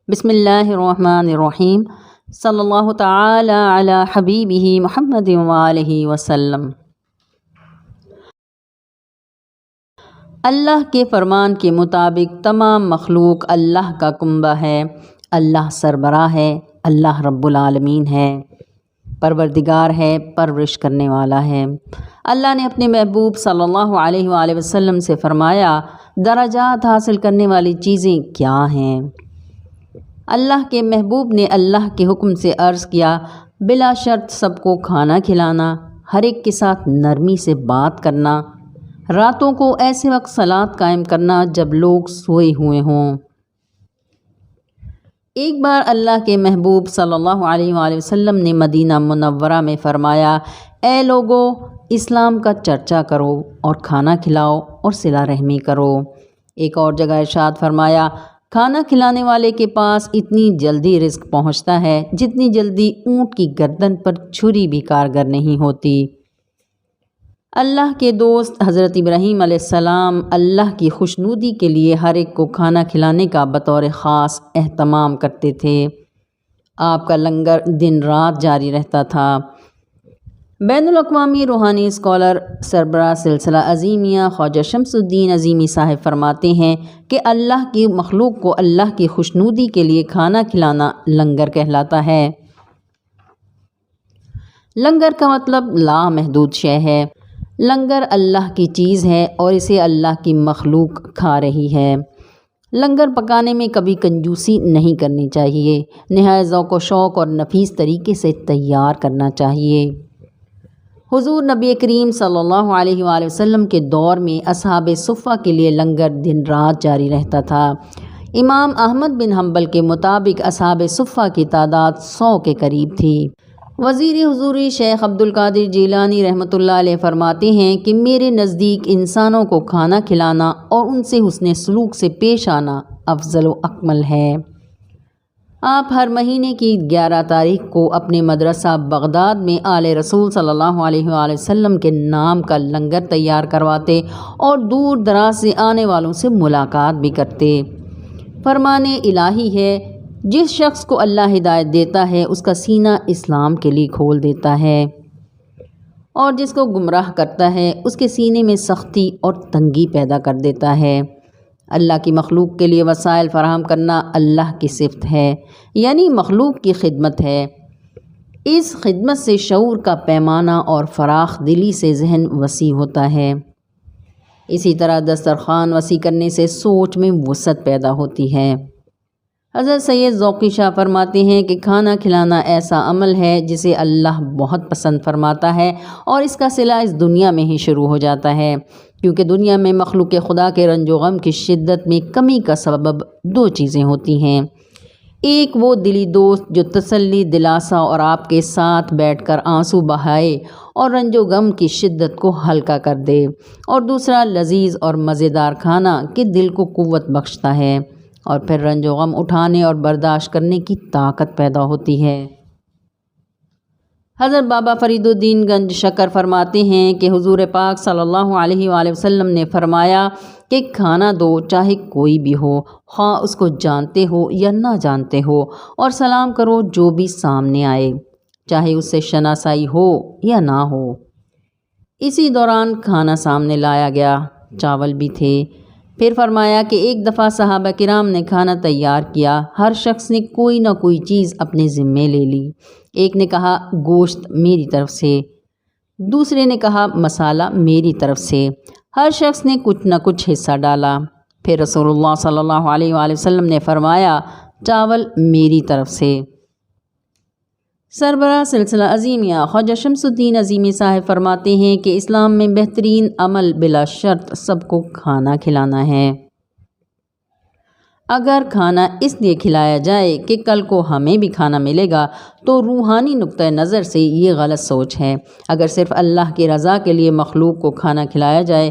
بسم اللہ الرحمن الرحیم صلی اللہ تعالی علی حبیبہ محمد وآلہ وسلم۔ اللہ کے فرمان کے مطابق تمام مخلوق اللہ کا کنبہ ہے۔ اللہ سربراہ ہے، اللہ رب العالمین ہے، پروردگار ہے، پرورش کرنے والا ہے۔ اللہ نے اپنے محبوب صلی اللہ علیہ وآلہ وسلم سے فرمایا، درجات حاصل کرنے والی چیزیں کیا ہیں؟ اللہ کے محبوب نے اللہ کے حکم سے عرض کیا، بلا شرط سب کو کھانا کھلانا، ہر ایک کے ساتھ نرمی سے بات کرنا، راتوں کو ایسے وقت صلاۃ قائم کرنا جب لوگ سوئے ہوئے ہوں۔ ایک بار اللہ کے محبوب صلی اللہ علیہ وآلہ وسلم نے مدینہ منورہ میں فرمایا، اے لوگو، اسلام کا چرچا کرو اور کھانا کھلاؤ اور صلہ رحمی کرو۔ ایک اور جگہ ارشاد فرمایا، کھانا کھلانے والے کے پاس اتنی جلدی رزق پہنچتا ہے جتنی جلدی اونٹ کی گردن پر چھری بھی کارگر نہیں ہوتی۔ اللہ کے دوست حضرت ابراہیم علیہ السلام اللہ کی خوشنودی کے لیے ہر ایک کو کھانا کھلانے کا بطور خاص اہتمام کرتے تھے۔ آپ کا لنگر دن رات جاری رہتا تھا۔ بین الاقوامی روحانی اسکالر سربراہ سلسلہ عظیمیہ خواجہ شمس الدین عظیمی صاحب فرماتے ہیں کہ اللہ کی مخلوق کو اللہ کی خوشنودی کے لیے کھانا کھلانا لنگر کہلاتا ہے۔ لنگر کا مطلب لامحدود شے ہے۔ لنگر اللہ کی چیز ہے اور اسے اللہ کی مخلوق کھا رہی ہے۔ لنگر پکانے میں کبھی کنجوسی نہیں کرنی چاہیے، نہایت ذوق و شوق اور نفیس طریقے سے تیار کرنا چاہیے۔ حضور نبی کریم صلی اللہ علیہ وآلہ وسلم کے دور میں اصحاب صفہ کے لیے لنگر دن رات جاری رہتا تھا۔ امام احمد بن حنبل کے مطابق اصحاب صفہ کی تعداد 100 کے قریب تھی۔ وزیر حضوری شیخ عبد القادر جیلانی رحمۃ اللہ علیہ فرماتے ہیں کہ میرے نزدیک انسانوں کو کھانا کھلانا اور ان سے حسن سلوک سے پیش آنا افضل و اکمل ہے۔ آپ ہر مہینے کی 11 تاریخ کو اپنے مدرسہ بغداد میں آل رسول صلی اللہ علیہ وآلہ وسلم کے نام کا لنگر تیار کرواتے اور دور دراز سے آنے والوں سے ملاقات بھی کرتے۔ فرمان الہی ہے، جس شخص کو اللہ ہدایت دیتا ہے اس کا سینہ اسلام کے لیے کھول دیتا ہے، اور جس کو گمراہ کرتا ہے اس کے سینے میں سختی اور تنگی پیدا کر دیتا ہے۔ اللہ کی مخلوق کے لیے وسائل فراہم کرنا اللہ کی صفت ہے، یعنی مخلوق کی خدمت ہے۔ اس خدمت سے شعور کا پیمانہ اور فراخ دلی سے ذہن وسیع ہوتا ہے۔ اسی طرح دسترخوان وسیع کرنے سے سوچ میں وسعت پیدا ہوتی ہے۔ حضرت سید ذوقی شاہ فرماتے ہیں کہ کھانا کھلانا ایسا عمل ہے جسے اللہ بہت پسند فرماتا ہے، اور اس کا صلہ اس دنیا میں ہی شروع ہو جاتا ہے، کیونکہ دنیا میں مخلوق خدا کے رنج و غم کی شدت میں کمی کا سبب 2 چیزیں ہوتی ہیں۔ ایک وہ دلی دوست جو تسلی، دلاسا اور آپ کے ساتھ بیٹھ کر آنسو بہائے اور رنج و غم کی شدت کو ہلکا کر دے، اور دوسرا لذیذ اور مزیدار کھانا کہ دل کو قوت بخشتا ہے اور پھر رنج و غم اٹھانے اور برداشت کرنے کی طاقت پیدا ہوتی ہے۔ حضرت بابا فرید الدین گنج شکر فرماتے ہیں کہ حضور پاک صلی اللہ علیہ وآلہ وسلم نے فرمایا کہ کھانا دو چاہے کوئی بھی ہو، خواہ اس کو جانتے ہو یا نہ جانتے ہو، اور سلام کرو جو بھی سامنے آئے، چاہے اس سے شناسائی ہو یا نہ ہو۔ اسی دوران کھانا سامنے لایا گیا، چاول بھی تھے۔ پھر فرمایا کہ ایک دفعہ صحابہ کرام نے کھانا تیار کیا، ہر شخص نے کوئی نہ کوئی چیز اپنے ذمے لے لی۔ ایک نے کہا گوشت میری طرف سے، دوسرے نے کہا مسالہ میری طرف سے، ہر شخص نے کچھ نہ کچھ حصہ ڈالا۔ پھر رسول اللہ صلی اللہ علیہ وآلہ وسلم نے فرمایا چاول میری طرف سے۔ سربراہ سلسلہ عظیمیہ خواجہ شمس الدین عظیمی صاحب فرماتے ہیں کہ اسلام میں بہترین عمل بلا شرط سب کو کھانا کھلانا ہے۔ اگر کھانا اس لیے کھلایا جائے کہ کل کو ہمیں بھی کھانا ملے گا تو روحانی نقطہ نظر سے یہ غلط سوچ ہے۔ اگر صرف اللہ کی رضا کے لیے مخلوق کو کھانا کھلایا جائے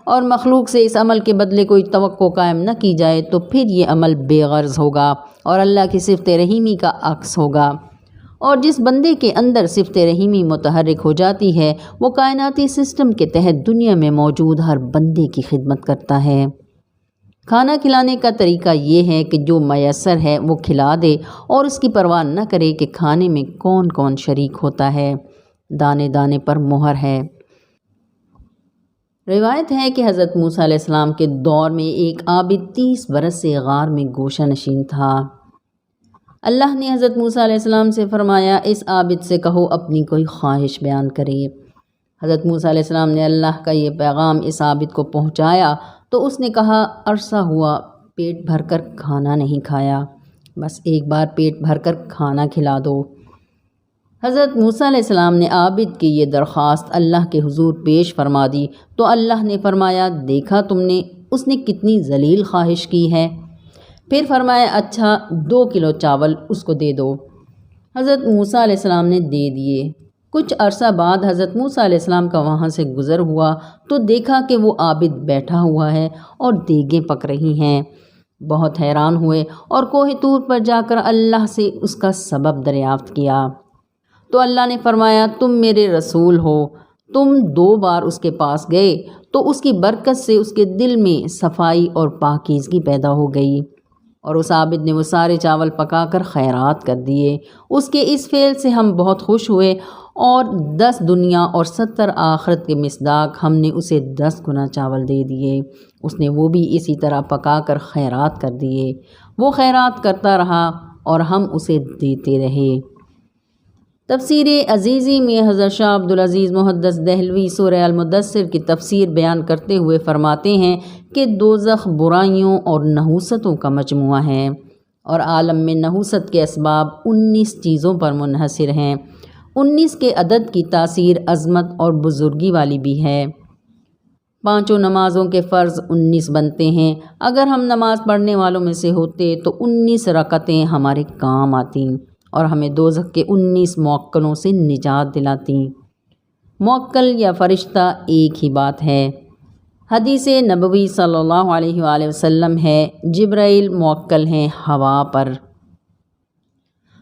اور مخلوق سے اس عمل کے بدلے کوئی توقع قائم نہ کی جائے تو پھر یہ عمل بے غرض ہوگا اور اللہ کی صفت رحیمی کا عکس ہوگا، اور جس بندے کے اندر صفت رحیمی متحرک ہو جاتی ہے وہ کائناتی سسٹم کے تحت دنیا میں موجود ہر بندے کی خدمت کرتا ہے۔ کھانا کھلانے کا طریقہ یہ ہے کہ جو میسر ہے وہ کھلا دے اور اس کی پرواہ نہ کرے کہ کھانے میں کون کون شریک ہوتا ہے، دانے دانے پر مہر ہے۔ روایت ہے کہ حضرت موسیٰ علیہ السلام کے دور میں ایک عابد 30 برس سے غار میں گوشہ نشین تھا۔ اللہ نے حضرت موسیٰ علیہ السلام سے فرمایا، اس عابد سے کہو اپنی کوئی خواہش بیان کرے۔ حضرت موسیٰ علیہ السلام نے اللہ کا یہ پیغام اس عابد کو پہنچایا تو اس نے کہا، عرصہ ہوا پیٹ بھر کر کھانا نہیں کھایا، بس ایک بار پیٹ بھر کر کھانا کھلا دو۔ حضرت موسیٰ علیہ السلام نے عابد کی یہ درخواست اللہ کے حضور پیش فرما دی تو اللہ نے فرمایا، دیکھا تم نے اس نے کتنی ذلیل خواہش کی ہے۔ پھر فرمایا، اچھا 2 کلو چاول اس کو دے دو۔ حضرت موسیٰ علیہ السلام نے دے دیے۔ کچھ عرصہ بعد حضرت موسیٰ علیہ السلام کا وہاں سے گزر ہوا تو دیکھا کہ وہ عابد بیٹھا ہوا ہے اور دیگیں پک رہی ہیں۔ بہت حیران ہوئے اور کوہ طور پر جا کر اللہ سے اس کا سبب دریافت کیا تو اللہ نے فرمایا، تم میرے رسول ہو، تم 2 بار اس کے پاس گئے تو اس کی برکت سے اس کے دل میں صفائی اور پاکیزگی پیدا ہو گئی، اور اس عابد نے وہ سارے چاول پکا کر خیرات کر دیے۔ اس کے اس فعل سے ہم بہت خوش ہوئے اور 10 دنیا اور 70 آخرت کے مصداق ہم نے اسے 10 گنا چاول دے دیے۔ اس نے وہ بھی اسی طرح پکا کر خیرات کر دیے۔ وہ خیرات کرتا رہا اور ہم اسے دیتے رہے۔ تفسیر عزیزی میں حضرت شاہ عبدالعزیز محدث دہلوی سورہ المدثر کی تفسیر بیان کرتے ہوئے فرماتے ہیں کہ دوزخ برائیوں اور نحوستوں کا مجموعہ ہے، اور عالم میں نحوست کے اسباب 19 چیزوں پر منحصر ہیں۔ 19 کے عدد کی تاثیر عظمت اور بزرگی والی بھی ہے۔ 5 نمازوں کے فرض 19 بنتے ہیں۔ اگر ہم نماز پڑھنے والوں میں سے ہوتے تو 19 رکعتیں ہمارے کام آتیں اور ہمیں دوزخ کے 19 موکلوں سے نجات دلاتی۔ موکل یا فرشتہ ایک ہی بات ہے۔ حدیث نبوی صلی اللہ علیہ وآلہ وسلم ہے، جبرائیل موکل ہیں ہوا پر۔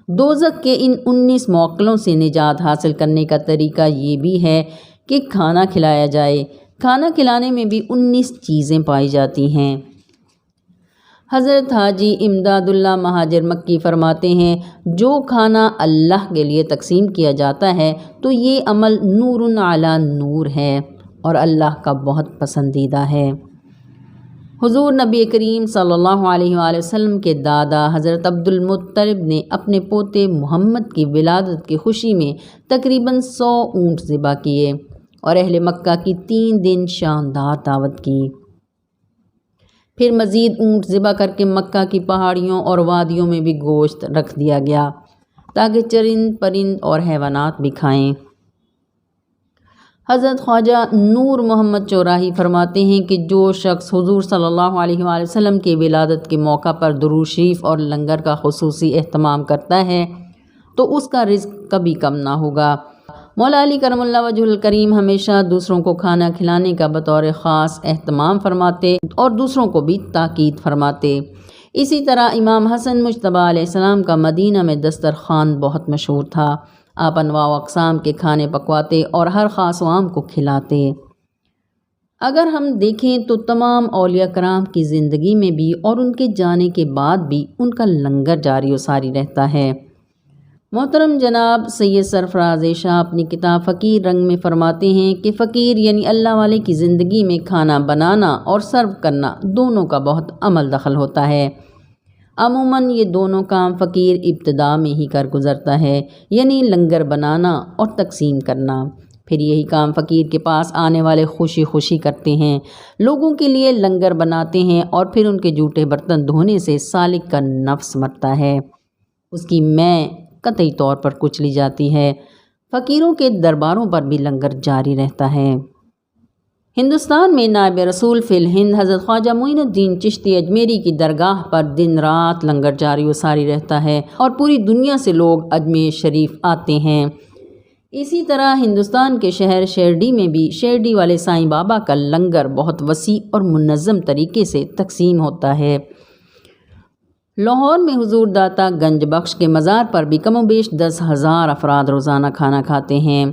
دوزخ کے ان 19 موکلوں سے نجات حاصل کرنے کا طریقہ یہ بھی ہے کہ کھانا کھلایا جائے۔ کھانا کھلانے میں بھی 19 چیزیں پائی جاتی ہیں۔ حضرت حاجی امداد اللہ مہاجر مکی فرماتے ہیں، جو کھانا اللہ کے لیے تقسیم کیا جاتا ہے تو یہ عمل نور علی نور ہے اور اللہ کا بہت پسندیدہ ہے۔ حضور نبی کریم صلی اللہ علیہ وآلہ وسلم کے دادا حضرت عبد المطلب نے اپنے پوتے محمد کی ولادت کی خوشی میں تقریباً 100 اونٹ ذبح کیے اور اہل مکہ کی 3 دن شاندار دعوت کی۔ پھر مزید اونٹ ذبح کر کے مکہ کی پہاڑیوں اور وادیوں میں بھی گوشت رکھ دیا گیا تاکہ چرند پرند اور حیوانات بھی کھائیں۔ حضرت خواجہ نور محمد چوراہی فرماتے ہیں کہ جو شخص حضور صلی اللہ علیہ وآلہ وسلم کی ولادت کے موقع پر درود شریف اور لنگر کا خصوصی اہتمام کرتا ہے تو اس کا رزق کبھی کم نہ ہوگا۔ مولا علی کرم اللہ وجہ الکریم ہمیشہ دوسروں کو کھانا کھلانے کا بطور خاص اہتمام فرماتے اور دوسروں کو بھی تاکید فرماتے۔ اسی طرح امام حسن مجتبیٰ علیہ السلام کا مدینہ میں دسترخوان بہت مشہور تھا۔ آپ انواع و اقسام کے کھانے پکواتے اور ہر خاص و عام کو کھلاتے۔ اگر ہم دیکھیں تو تمام اولیاء کرام کی زندگی میں بھی اور ان کے جانے کے بعد بھی ان کا لنگر جاری و ساری رہتا ہے۔ محترم جناب سید سرفراز شاہ اپنی کتاب فقیر رنگ میں فرماتے ہیں کہ فقیر یعنی اللہ والے کی زندگی میں کھانا بنانا اور سرو کرنا دونوں کا بہت عمل دخل ہوتا ہے۔ عموماً یہ دونوں کام فقیر ابتدا میں ہی کر گزرتا ہے، یعنی لنگر بنانا اور تقسیم کرنا۔ پھر یہی کام فقیر کے پاس آنے والے خوشی خوشی کرتے ہیں، لوگوں کے لیے لنگر بناتے ہیں اور پھر ان کے جھوٹے برتن دھونے سے سالک کا نفس مرتا ہے، اس کی میں قطعی طور پر کچلی جاتی ہے۔ فقیروں کے درباروں پر بھی لنگر جاری رہتا ہے۔ ہندوستان میں نائب رسول فی الہند حضرت خواجہ معین الدین چشتی اجمیری کی درگاہ پر دن رات لنگر جاری و ساری رہتا ہے اور پوری دنیا سے لوگ اجمیر شریف آتے ہیں۔ اسی طرح ہندوستان کے شہر شیرڈی میں بھی شیرڈی والے سائیں بابا کا لنگر بہت وسیع اور منظم طریقے سے تقسیم ہوتا ہے۔ لاہور میں حضور داتا گنج بخش کے مزار پر بھی کم و بیش 10,000 افراد روزانہ کھانا کھاتے ہیں۔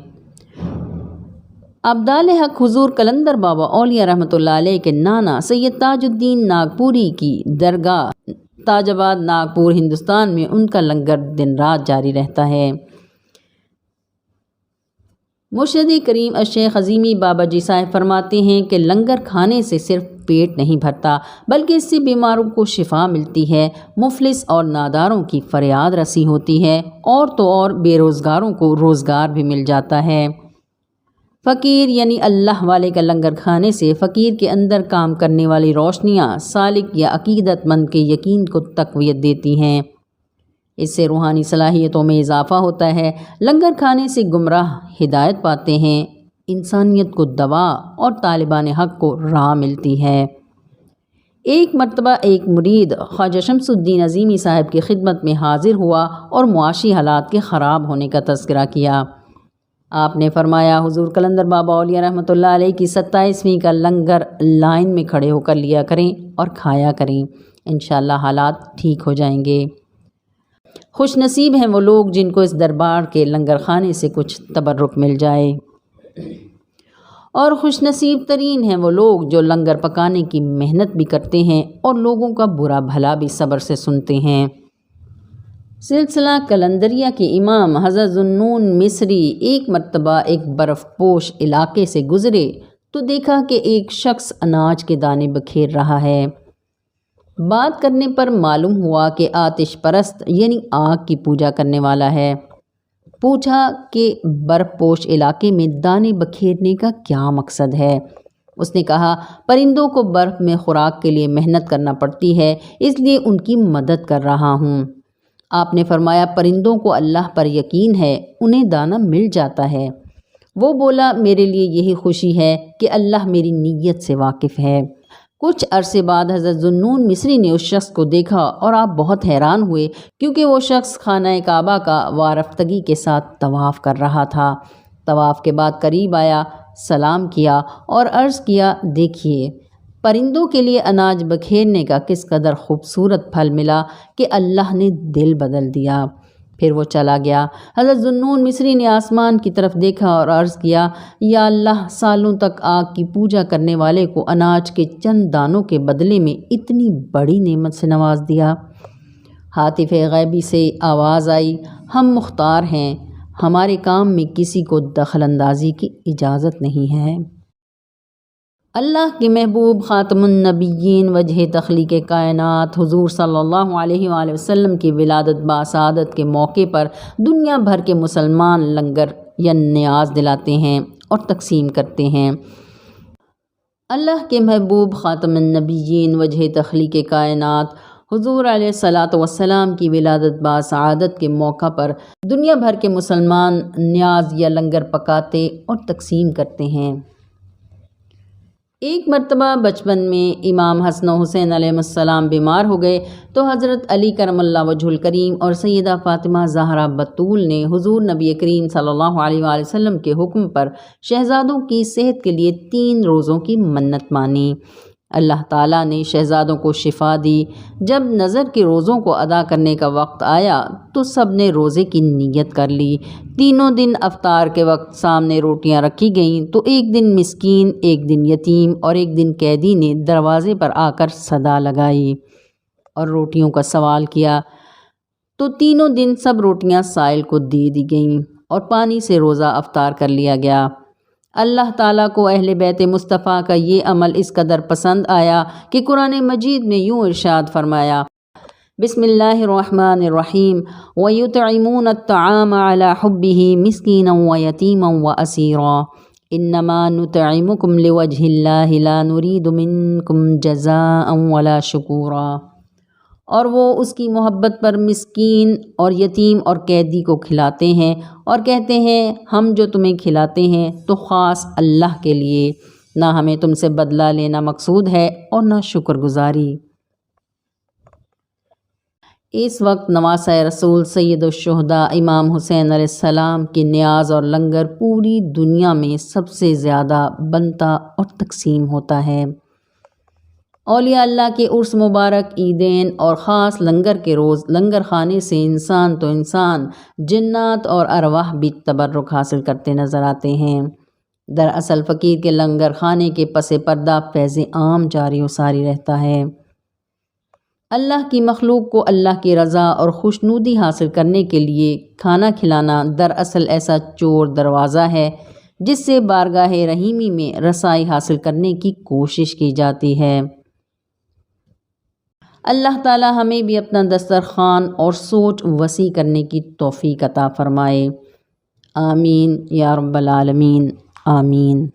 ابدال حق حضور قلندر بابا اولیاء رحمۃ اللہ علیہ کے نانا سید تاج الدین ناگپوری کی درگاہ تاج آباد ناگپور ہندوستان میں ان کا لنگر دن رات جاری رہتا ہے۔ مرشد کریم الشیخ عظیمی بابا جی صاحب فرماتے ہیں کہ لنگر کھانے سے صرف پیٹ نہیں بھرتا بلکہ اس سے بیماروں کو شفا ملتی ہے، مفلس اور ناداروں کی فریاد رسی ہوتی ہے، اور تو اور بے روزگاروں کو روزگار بھی مل جاتا ہے۔ فقیر یعنی اللہ والے کا لنگر کھانے سے فقیر کے اندر کام کرنے والی روشنیاں سالک یا عقیدت مند کے یقین کو تقویت دیتی ہیں، اس سے روحانی صلاحیتوں میں اضافہ ہوتا ہے۔ لنگر کھانے سے گمراہ ہدایت پاتے ہیں، انسانیت کو دوا اور طالبان حق کو راہ ملتی ہے۔ ایک مرتبہ ایک مرید خواجہ شمس الدین عظیمی صاحب کی خدمت میں حاضر ہوا اور معاشی حالات کے خراب ہونے کا تذکرہ کیا۔ آپ نے فرمایا، حضور قلندر بابا اولیاء رحمۃ اللہ علیہ کی 27ویں کا لنگر لائن میں کھڑے ہو کر لیا کریں اور کھایا کریں، انشاءاللہ حالات ٹھیک ہو جائیں گے۔ خوش نصیب ہیں وہ لوگ جن کو اس دربار کے لنگر خانے سے کچھ تبرک مل جائے، اور خوش نصیب ترین ہیں وہ لوگ جو لنگر پکانے کی محنت بھی کرتے ہیں اور لوگوں کا برا بھلا بھی صبر سے سنتے ہیں۔ سلسلہ قلندریہ کے امام حضرت ذوالنون مصری ایک مرتبہ ایک برف پوش علاقے سے گزرے تو دیکھا کہ ایک شخص اناج کے دانے بکھیر رہا ہے۔ بات کرنے پر معلوم ہوا کہ آتش پرست یعنی آگ کی پوجا کرنے والا ہے۔ پوچھا کہ برف پوش علاقے میں دانے بکھیرنے کا کیا مقصد ہے؟ اس نے کہا، پرندوں کو برف میں خوراک کے لیے محنت کرنا پڑتی ہے، اس لیے ان کی مدد کر رہا ہوں۔ آپ نے فرمایا، پرندوں کو اللہ پر یقین ہے، انہیں دانہ مل جاتا ہے۔ وہ بولا، میرے لیے یہی خوشی ہے کہ اللہ میری نیت سے واقف ہے۔ کچھ عرصے بعد حضرت ذوالنون مصری نے اس شخص کو دیکھا اور آپ بہت حیران ہوئے، کیونکہ وہ شخص خانہ کعبہ کا وارفتگی کے ساتھ طواف کر رہا تھا۔ طواف کے بعد قریب آیا، سلام کیا اور عرض کیا، دیکھیے پرندوں کے لیے اناج بکھیرنے کا کس قدر خوبصورت پھل ملا کہ اللہ نے دل بدل دیا۔ پھر وہ چلا گیا۔ حضرت ذوالنون مصری نے آسمان کی طرف دیکھا اور عرض کیا، یا اللہ، سالوں تک آگ کی پوجا کرنے والے کو اناج کے چند دانوں کے بدلے میں اتنی بڑی نعمت سے نواز دیا۔ ہاتف غیبی سے آواز آئی، ہم مختار ہیں، ہمارے کام میں کسی کو دخل اندازی کی اجازت نہیں ہے۔ اللہ کے محبوب خاتم النبیین وجہ تخلیق کائنات حضور صلی اللہ علیہ وآلہ وسلم کی ولادت باسعادت کے موقع پر دنیا بھر کے مسلمان لنگر یا نیاز دلاتے ہیں اور تقسیم کرتے ہیں۔ اللہ کے محبوب خاتم النبیین وجہ تخلیق کائنات حضور علیہ الصلاۃ والسلام کی ولادت باسعادت کے موقع پر دنیا بھر کے مسلمان نیاز یا لنگر پکاتے اور تقسیم کرتے ہیں۔ ایک مرتبہ بچپن میں امام حسن و حسین علیہ السلام بیمار ہو گئے تو حضرت علی کرم اللہ وجہ الکریم اور سیدہ فاطمہ زہرا بتول نے حضور نبی کریم صلی اللہ علیہ وآلہ وسلم کے حکم پر شہزادوں کی صحت کے لیے 3 روزوں کی منت مانی۔ اللہ تعالیٰ نے شہزادوں کو شفا دی۔ جب نظر کے روزوں کو ادا کرنے کا وقت آیا تو سب نے روزے کی نیت کر لی۔ تینوں دن افطار کے وقت سامنے روٹیاں رکھی گئیں تو ایک دن مسکین، ایک دن یتیم اور ایک دن قیدی نے دروازے پر آ کر صدا لگائی اور روٹیوں کا سوال کیا تو تینوں دن سب روٹیاں سائل کو دے دی گئیں اور پانی سے روزہ افطار کر لیا گیا۔ اللہ تعالیٰ کو اہل بیت مصطفیٰ کا یہ عمل اس قدر پسند آیا کہ قرآن مجید میں یوں ارشاد فرمایا، بسم اللہ الرحمن الرحیم وَيُطْعِمُونَ الطَّعَامَ عَلَى حُبِّهِ مِسْكِينًا وَيَتِيمًا وَأَسِيرًا إِنَّمَا نُطْعِمُكُمْ لِوَجْهِ اللَّهِ لَا نُرِيدُ مِنكُمْ جَزَاءً وَلَا شُكُورًا، اور وہ اس کی محبت پر مسکین اور یتیم اور قیدی کو کھلاتے ہیں اور کہتے ہیں، ہم جو تمہیں کھلاتے ہیں تو خاص اللہ کے لیے، نہ ہمیں تم سے بدلہ لینا مقصود ہے اور نہ شکر گزاری۔ اس وقت نواسۂ رسول سید الشہداء امام حسین علیہ السلام کی نیاز اور لنگر پوری دنیا میں سب سے زیادہ بنتا اور تقسیم ہوتا ہے۔ اولیاء اللہ کے عرس مبارک، عیدین اور خاص لنگر کے روز لنگر خانے سے انسان تو انسان، جنات اور ارواح بھی تبرک حاصل کرتے نظر آتے ہیں۔ دراصل فقیر کے لنگر خانے کے پس پردہ فیض عام جاری و ساری رہتا ہے۔ اللہ کی مخلوق کو اللہ کی رضا اور خوشنودی حاصل کرنے کے لیے کھانا کھلانا دراصل ایسا چور دروازہ ہے جس سے بارگاہ رحیمی میں رسائی حاصل کرنے کی کوشش کی جاتی ہے۔ اللہ تعالی ہمیں بھی اپنا دسترخوان اور سوچ وسیع کرنے کی توفیق عطا فرمائے۔ آمین یا رب العالمین، آمین۔